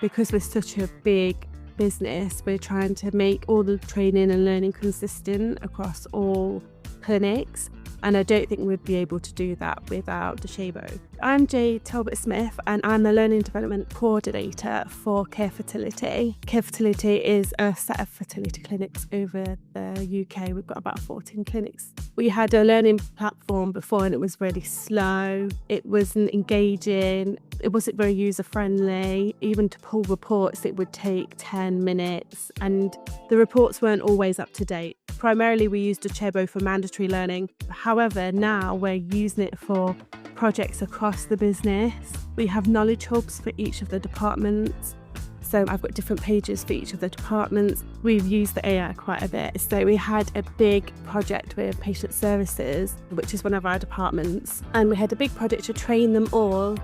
because we're such a big business, we're trying to make all the training and learning consistent across all clinics. And I don't think we'd be able to do that without Docebo. I'm Jay Talbot-Smith and I'm the Learning Development Coordinator for Care Fertility. Care Fertility is a set of fertility clinics over the UK. We've got about 14 clinics. We had a learning platform before and it was really slow. It wasn't engaging. It wasn't very user-friendly. Even to pull reports, it would take 10 minutes and the reports weren't always up to date. Primarily, we used Docebo for mandatory learning. However, now we're using it for projects across the business. We have knowledge hubs for each of the departments. So I've got different pages for each of the departments. We've used the AI quite a bit. So we had a big project with patient services, which is one of our departments. And we had a big project to train them all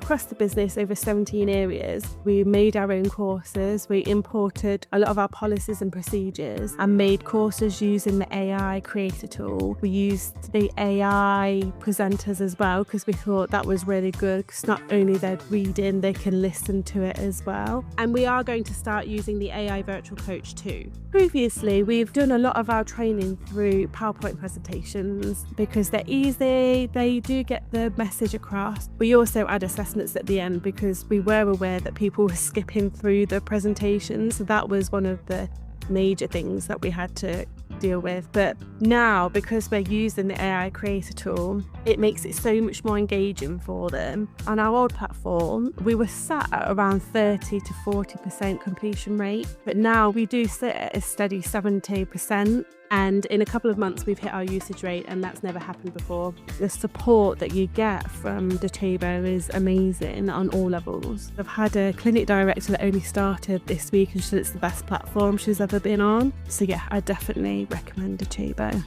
across the business over 17 areas. We made our own courses. We imported a lot of our policies and procedures and made courses using the AI creator tool. We used the AI presenters as well because we thought that was really good because not only they're reading, they can listen to it as well. And we are going to start using the AI virtual coach too. Previously, we've done a lot of our training through PowerPoint presentations because they're easy, they do get the message across. We also add assessments at the end because we were aware that people were skipping through the presentations. So that was one of the major things that we had to deal with. But now, because we're using the AI creator tool, it makes it so much more engaging for them. On our old platform, we were sat at around 30 to 40% completion rate, but now we do sit at a steady 70%. And in a couple of months, we've hit our usage rate, and that's never happened before. The support that you get from Docebo is amazing on all levels. I've had a clinic director that only started this week, and she said it's the best platform she's ever been on. So yeah, I definitely recommend Docebo.